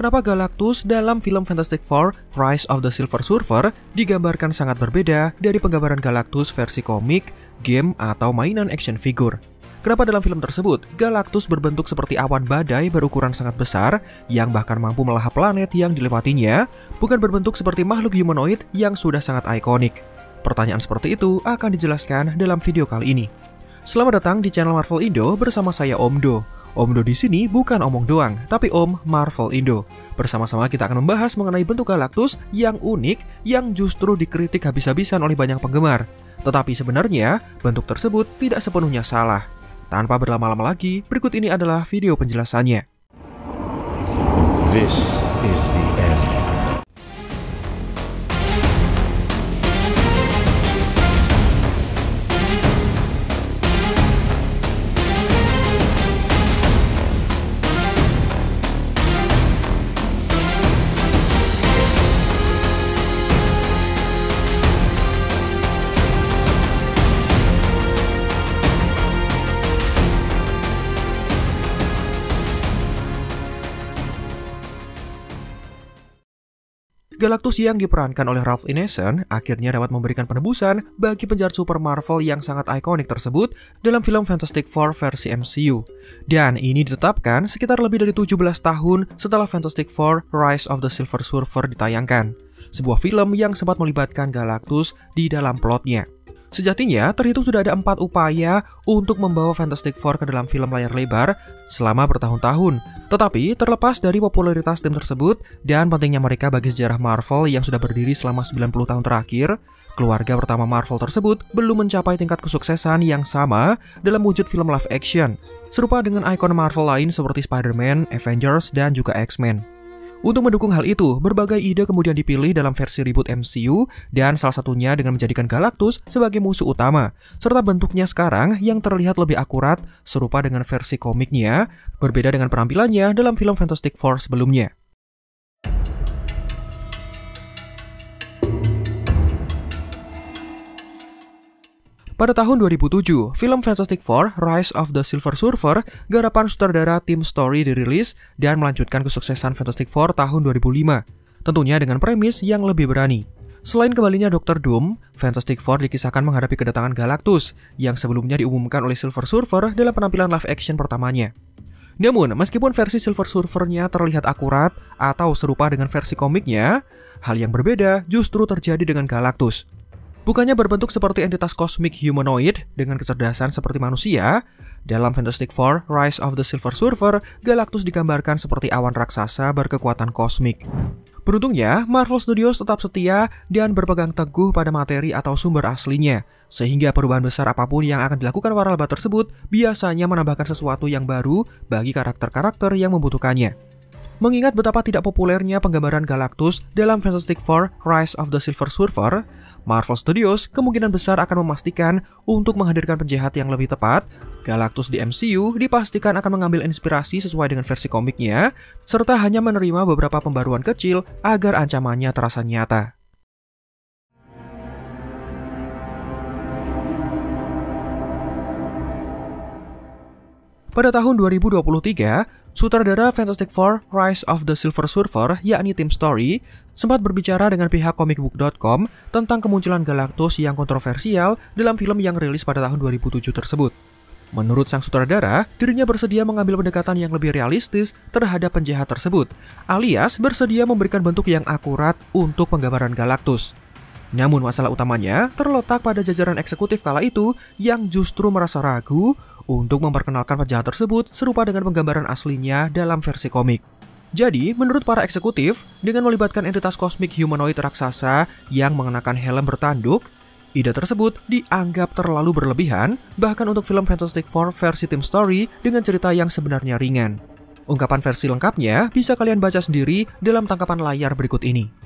kenapa Galactus dalam film Fantastic Four Rise of the Silver Surfer digambarkan sangat berbeda dari penggambaran Galactus versi komik, game, atau mainan action figure. Kenapa dalam film tersebut, Galactus berbentuk seperti awan badai berukuran sangat besar yang bahkan mampu melahap planet yang dilewatinya, bukan berbentuk seperti makhluk humanoid yang sudah sangat ikonik? Pertanyaan seperti itu akan dijelaskan dalam video kali ini. Selamat datang di channel Marvel Indo bersama saya Om Do. Om Do di sini bukan omong doang, tapi Om Marvel Indo. Bersama-sama kita akan membahas mengenai bentuk Galactus yang unik yang justru dikritik habis-habisan oleh banyak penggemar. Tetapi sebenarnya bentuk tersebut tidak sepenuhnya salah. Tanpa berlama-lama lagi, berikut ini adalah video penjelasannya. This is the end. Galactus yang diperankan oleh Ralph Ineson akhirnya dapat memberikan penebusan bagi penjahat super Marvel yang sangat ikonik tersebut dalam film Fantastic Four versi MCU. Dan ini ditetapkan sekitar lebih dari 17 tahun setelah Fantastic Four Rise of the Silver Surfer ditayangkan. Sebuah film yang sempat melibatkan Galactus di dalam plotnya. Sejatinya, terhitung sudah ada 4 upaya untuk membawa Fantastic Four ke dalam film layar lebar selama bertahun-tahun. Tetapi, terlepas dari popularitas tim tersebut dan pentingnya mereka bagi sejarah Marvel yang sudah berdiri selama 90 tahun terakhir, keluarga pertama Marvel tersebut belum mencapai tingkat kesuksesan yang sama dalam wujud film live action, serupa dengan ikon Marvel lain seperti Spider-Man, Avengers, dan juga X-Men. Untuk mendukung hal itu, berbagai ide kemudian dipilih dalam versi reboot MCU dan salah satunya dengan menjadikan Galactus sebagai musuh utama, serta bentuknya sekarang yang terlihat lebih akurat serupa dengan versi komiknya, berbeda dengan penampilannya dalam film Fantastic Four sebelumnya. Pada tahun 2007, film Fantastic Four Rise of the Silver Surfer garapan sutradara Tim Story dirilis dan melanjutkan kesuksesan Fantastic Four tahun 2005, tentunya dengan premis yang lebih berani. Selain kembalinya Dr. Doom, Fantastic Four dikisahkan menghadapi kedatangan Galactus yang sebelumnya diumumkan oleh Silver Surfer dalam penampilan live action pertamanya. Namun, meskipun versi Silver Surfer-nya terlihat akurat atau serupa dengan versi komiknya, hal yang berbeda justru terjadi dengan Galactus. Bukannya berbentuk seperti entitas kosmik humanoid dengan kecerdasan seperti manusia, dalam Fantastic Four Rise of the Silver Surfer, Galactus digambarkan seperti awan raksasa berkekuatan kosmik. Beruntungnya, Marvel Studios tetap setia dan berpegang teguh pada materi atau sumber aslinya, sehingga perubahan besar apapun yang akan dilakukan waralaba tersebut biasanya menambahkan sesuatu yang baru bagi karakter-karakter yang membutuhkannya. Mengingat betapa tidak populernya penggambaran Galactus dalam Fantastic Four Rise of the Silver Surfer, Marvel Studios kemungkinan besar akan memastikan untuk menghadirkan penjahat yang lebih tepat. Galactus di MCU dipastikan akan mengambil inspirasi sesuai dengan versi komiknya, serta hanya menerima beberapa pembaruan kecil agar ancamannya terasa nyata. Pada tahun 2023, sutradara Fantastic Four Rise of the Silver Surfer, yakni Tim Story, sempat berbicara dengan pihak comicbook.com tentang kemunculan Galactus yang kontroversial dalam film yang rilis pada tahun 2007 tersebut. Menurut sang sutradara, dirinya bersedia mengambil pendekatan yang lebih realistis terhadap penjahat tersebut, alias bersedia memberikan bentuk yang akurat untuk penggambaran Galactus. Namun masalah utamanya terletak pada jajaran eksekutif kala itu yang justru merasa ragu untuk memperkenalkan penjahat tersebut serupa dengan penggambaran aslinya dalam versi komik. Jadi, menurut para eksekutif, dengan melibatkan entitas kosmik humanoid raksasa yang mengenakan helm bertanduk, ide tersebut dianggap terlalu berlebihan, bahkan untuk film Fantastic Four versi Tim Story dengan cerita yang sebenarnya ringan. Ungkapan versi lengkapnya bisa kalian baca sendiri dalam tangkapan layar berikut ini.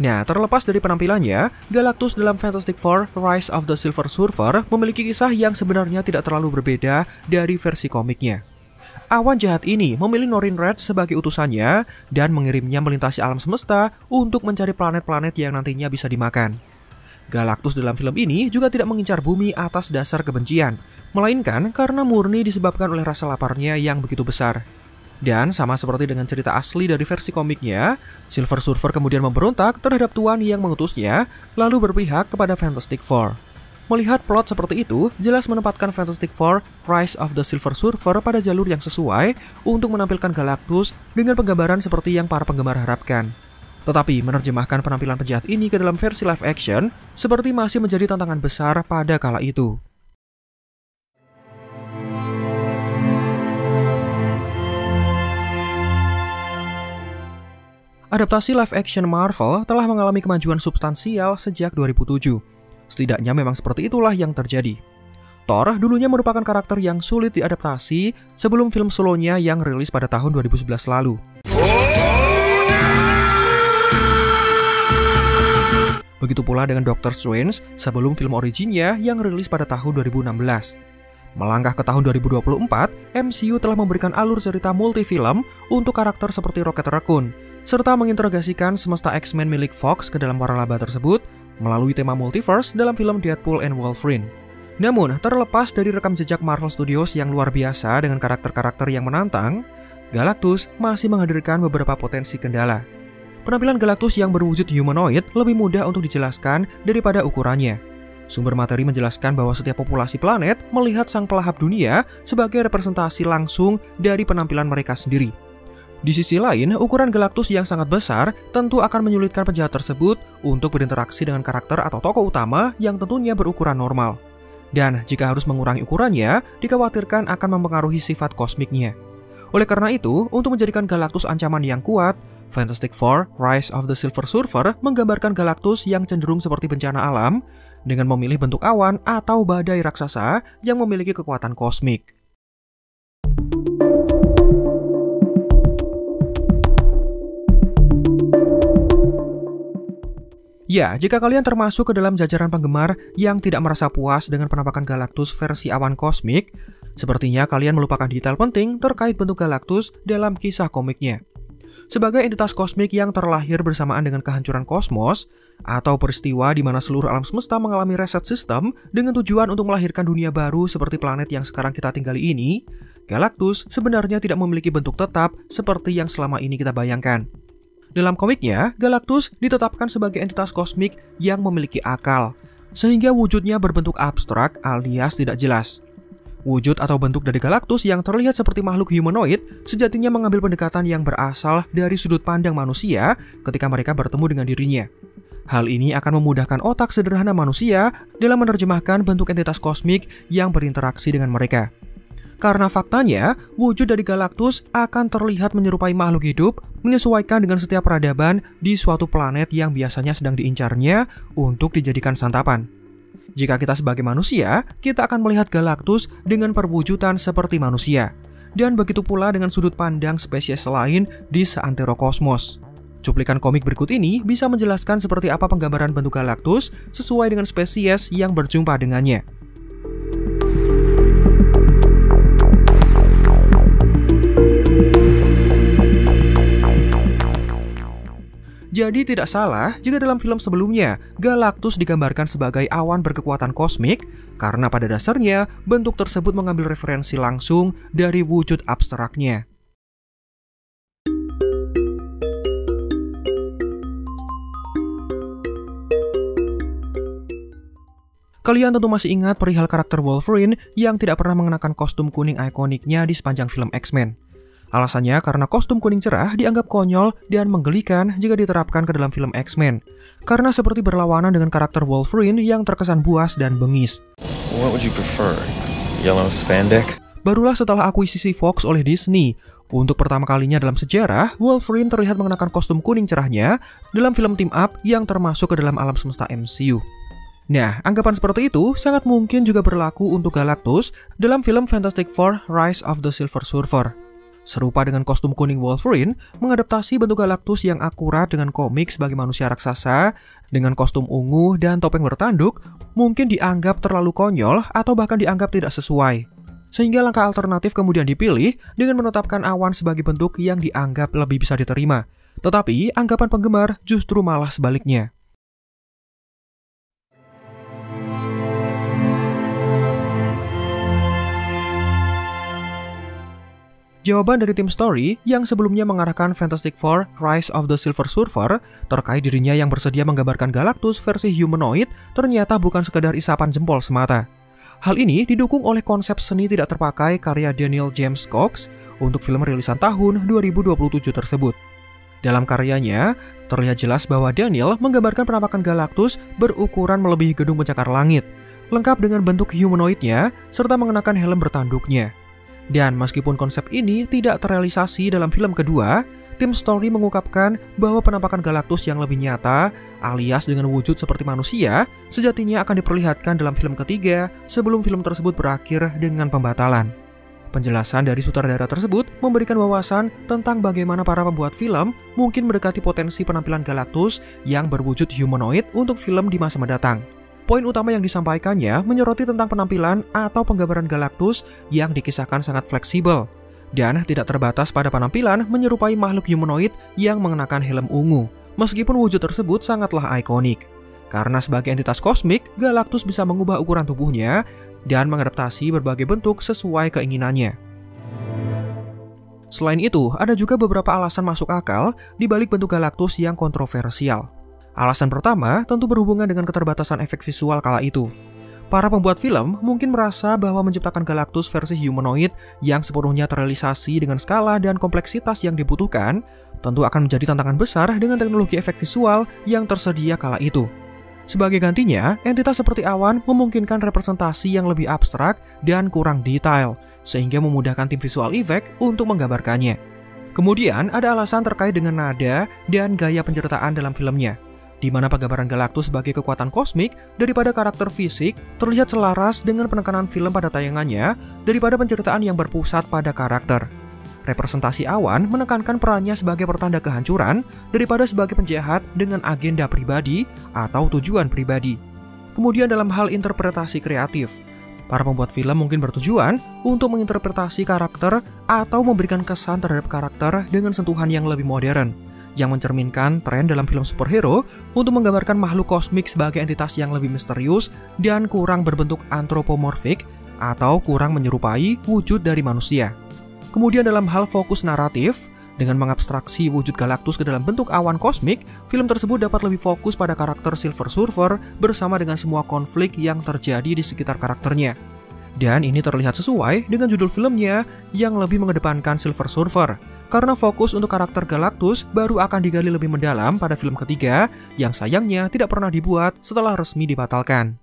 Nah, terlepas dari penampilannya, Galactus dalam Fantastic Four Rise of the Silver Surfer memiliki kisah yang sebenarnya tidak terlalu berbeda dari versi komiknya. Awan jahat ini memilih Norrin Red sebagai utusannya dan mengirimnya melintasi alam semesta untuk mencari planet-planet yang nantinya bisa dimakan. Galactus dalam film ini juga tidak mengincar bumi atas dasar kebencian, melainkan karena murni disebabkan oleh rasa laparnya yang begitu besar. Dan sama seperti dengan cerita asli dari versi komiknya, Silver Surfer kemudian memberontak terhadap tuan yang mengutusnya, lalu berpihak kepada Fantastic Four. Melihat plot seperti itu, jelas menempatkan Fantastic Four Rise of the Silver Surfer pada jalur yang sesuai untuk menampilkan Galactus dengan penggambaran seperti yang para penggemar harapkan. Tetapi menerjemahkan penampilan penjahat ini ke dalam versi live action seperti masih menjadi tantangan besar pada kala itu. Adaptasi live action Marvel telah mengalami kemajuan substansial sejak 2007. Setidaknya memang seperti itulah yang terjadi. Thor dulunya merupakan karakter yang sulit diadaptasi sebelum film solonya yang rilis pada tahun 2011 lalu. Begitu pula dengan Doctor Strange sebelum film originnya yang rilis pada tahun 2016. Melangkah ke tahun 2024, MCU telah memberikan alur cerita multifilm untuk karakter seperti Rocket Raccoon, serta mengintegrasikan semesta X-Men milik Fox ke dalam waralaba tersebut melalui tema multiverse dalam film Deadpool and Wolverine. Namun, terlepas dari rekam jejak Marvel Studios yang luar biasa dengan karakter-karakter yang menantang, Galactus masih menghadirkan beberapa potensi kendala. Penampilan Galactus yang berwujud humanoid lebih mudah untuk dijelaskan daripada ukurannya. Sumber materi menjelaskan bahwa setiap populasi planet melihat sang pelahap dunia sebagai representasi langsung dari penampilan mereka sendiri. Di sisi lain, ukuran Galactus yang sangat besar tentu akan menyulitkan penjahat tersebut untuk berinteraksi dengan karakter atau tokoh utama yang tentunya berukuran normal. Dan jika harus mengurangi ukurannya, dikhawatirkan akan mempengaruhi sifat kosmiknya. Oleh karena itu, untuk menjadikan Galactus ancaman yang kuat, Fantastic Four Rise of the Silver Surfer menggambarkan Galactus yang cenderung seperti bencana alam dengan memilih bentuk awan atau badai raksasa yang memiliki kekuatan kosmik. Ya, jika kalian termasuk ke dalam jajaran penggemar yang tidak merasa puas dengan penampakan Galactus versi awan kosmik, sepertinya kalian melupakan detail penting terkait bentuk Galactus dalam kisah komiknya. Sebagai entitas kosmik yang terlahir bersamaan dengan kehancuran kosmos, atau peristiwa di mana seluruh alam semesta mengalami reset sistem dengan tujuan untuk melahirkan dunia baru seperti planet yang sekarang kita tinggali ini, Galactus sebenarnya tidak memiliki bentuk tetap seperti yang selama ini kita bayangkan. Dalam komiknya, Galactus ditetapkan sebagai entitas kosmik yang memiliki akal, sehingga wujudnya berbentuk abstrak alias tidak jelas. Wujud atau bentuk dari Galactus yang terlihat seperti makhluk humanoid sejatinya mengambil pendekatan yang berasal dari sudut pandang manusia ketika mereka bertemu dengan dirinya. Hal ini akan memudahkan otak sederhana manusia dalam menerjemahkan bentuk entitas kosmik yang berinteraksi dengan mereka. Karena faktanya, wujud dari Galactus akan terlihat menyerupai makhluk hidup menyesuaikan dengan setiap peradaban di suatu planet yang biasanya sedang diincarnya untuk dijadikan santapan. Jika kita sebagai manusia, kita akan melihat Galactus dengan perwujudan seperti manusia. Dan begitu pula dengan sudut pandang spesies lain di seantero kosmos. Cuplikan komik berikut ini bisa menjelaskan seperti apa penggambaran bentuk Galactus sesuai dengan spesies yang berjumpa dengannya. Jadi tidak salah jika dalam film sebelumnya Galactus digambarkan sebagai awan berkekuatan kosmik karena pada dasarnya bentuk tersebut mengambil referensi langsung dari wujud abstraknya. Kalian tentu masih ingat perihal karakter Wolverine yang tidak pernah mengenakan kostum kuning ikoniknya di sepanjang film X-Men. Alasannya karena kostum kuning cerah dianggap konyol dan menggelikan jika diterapkan ke dalam film X-Men, karena seperti berlawanan dengan karakter Wolverine yang terkesan buas dan bengis. What would you prefer? Yellow spandex? Barulah setelah akuisisi Fox oleh Disney, untuk pertama kalinya dalam sejarah, Wolverine terlihat mengenakan kostum kuning cerahnya dalam film team up yang termasuk ke dalam alam semesta MCU. Nah, anggapan seperti itu sangat mungkin juga berlaku untuk Galactus dalam film Fantastic Four Rise of the Silver Surfer. Serupa dengan kostum kuning Wolverine, mengadaptasi bentuk Galactus yang akurat dengan komik sebagai manusia raksasa, dengan kostum ungu dan topeng bertanduk, mungkin dianggap terlalu konyol atau bahkan dianggap tidak sesuai. Sehingga langkah alternatif kemudian dipilih dengan menetapkan awan sebagai bentuk yang dianggap lebih bisa diterima. Tetapi, anggapan penggemar justru malah sebaliknya. Jawaban dari tim story yang sebelumnya mengarahkan Fantastic Four Rise of the Silver Surfer terkait dirinya yang bersedia menggambarkan Galactus versi humanoid ternyata bukan sekedar isapan jempol semata. Hal ini didukung oleh konsep seni tidak terpakai karya Daniel James Cox untuk film rilisan tahun 2027 tersebut. Dalam karyanya, terlihat jelas bahwa Daniel menggambarkan penampakan Galactus berukuran melebihi gedung pencakar langit, lengkap dengan bentuk humanoidnya serta mengenakan helm bertanduknya. Dan meskipun konsep ini tidak terrealisasi dalam film kedua, tim story mengungkapkan bahwa penampakan Galactus yang lebih nyata, alias dengan wujud seperti manusia, sejatinya akan diperlihatkan dalam film ketiga sebelum film tersebut berakhir dengan pembatalan. Penjelasan dari sutradara tersebut memberikan wawasan tentang bagaimana para pembuat film mungkin mendekati potensi penampilan Galactus yang berwujud humanoid untuk film di masa mendatang. Poin utama yang disampaikannya menyoroti tentang penampilan atau penggambaran Galactus yang dikisahkan sangat fleksibel dan tidak terbatas pada penampilan menyerupai makhluk humanoid yang mengenakan helm ungu, meskipun wujud tersebut sangatlah ikonik. Karena sebagai entitas kosmik, Galactus bisa mengubah ukuran tubuhnya dan mengadaptasi berbagai bentuk sesuai keinginannya. Selain itu, ada juga beberapa alasan masuk akal di balik bentuk Galactus yang kontroversial. Alasan pertama tentu berhubungan dengan keterbatasan efek visual kala itu. Para pembuat film mungkin merasa bahwa menciptakan Galactus versi humanoid yang sepenuhnya terrealisasi dengan skala dan kompleksitas yang dibutuhkan tentu akan menjadi tantangan besar dengan teknologi efek visual yang tersedia kala itu. Sebagai gantinya, entitas seperti awan memungkinkan representasi yang lebih abstrak dan kurang detail, sehingga memudahkan tim visual effect untuk menggambarkannya. Kemudian ada alasan terkait dengan nada dan gaya penceritaan dalam filmnya, di mana penggambaran Galactus sebagai kekuatan kosmik daripada karakter fisik terlihat selaras dengan penekanan film pada tayangannya daripada penceritaan yang berpusat pada karakter. Representasi awan menekankan perannya sebagai pertanda kehancuran daripada sebagai penjahat dengan agenda pribadi atau tujuan pribadi. Kemudian dalam hal interpretasi kreatif, para pembuat film mungkin bertujuan untuk menginterpretasi karakter atau memberikan kesan terhadap karakter dengan sentuhan yang lebih modern, yang mencerminkan tren dalam film superhero untuk menggambarkan makhluk kosmik sebagai entitas yang lebih misterius dan kurang berbentuk antropomorfik atau kurang menyerupai wujud dari manusia. Kemudian dalam hal fokus naratif, dengan mengabstraksi wujud Galactus ke dalam bentuk awan kosmik, film tersebut dapat lebih fokus pada karakter Silver Surfer bersama dengan semua konflik yang terjadi di sekitar karakternya. Dan ini terlihat sesuai dengan judul filmnya yang lebih mengedepankan Silver Surfer, karena fokus untuk karakter Galactus baru akan digali lebih mendalam pada film ketiga yang sayangnya tidak pernah dibuat setelah resmi dibatalkan.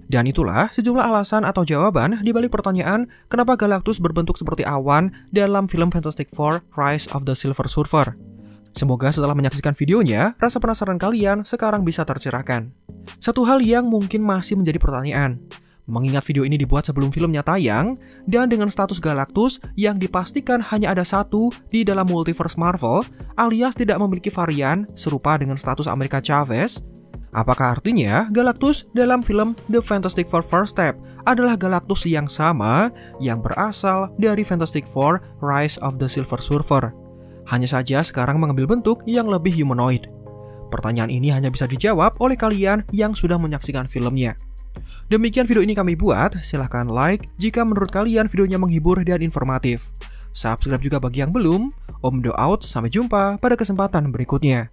Dan itulah sejumlah alasan atau jawaban di balik pertanyaan kenapa Galactus berbentuk seperti awan dalam film Fantastic Four Rise of the Silver Surfer. Semoga setelah menyaksikan videonya, rasa penasaran kalian sekarang bisa tercerahkan. Satu hal yang mungkin masih menjadi pertanyaan, mengingat video ini dibuat sebelum filmnya tayang, dan dengan status Galactus yang dipastikan hanya ada satu di dalam multiverse Marvel, alias tidak memiliki varian serupa dengan status America Chavez, apakah artinya Galactus dalam film The Fantastic Four First Step adalah Galactus yang sama yang berasal dari Fantastic Four Rise of the Silver Surfer? Hanya saja sekarang mengambil bentuk yang lebih humanoid. Pertanyaan ini hanya bisa dijawab oleh kalian yang sudah menyaksikan filmnya. Demikian video ini kami buat, silahkan like jika menurut kalian videonya menghibur dan informatif. Subscribe juga bagi yang belum. Om Do out, sampai jumpa pada kesempatan berikutnya.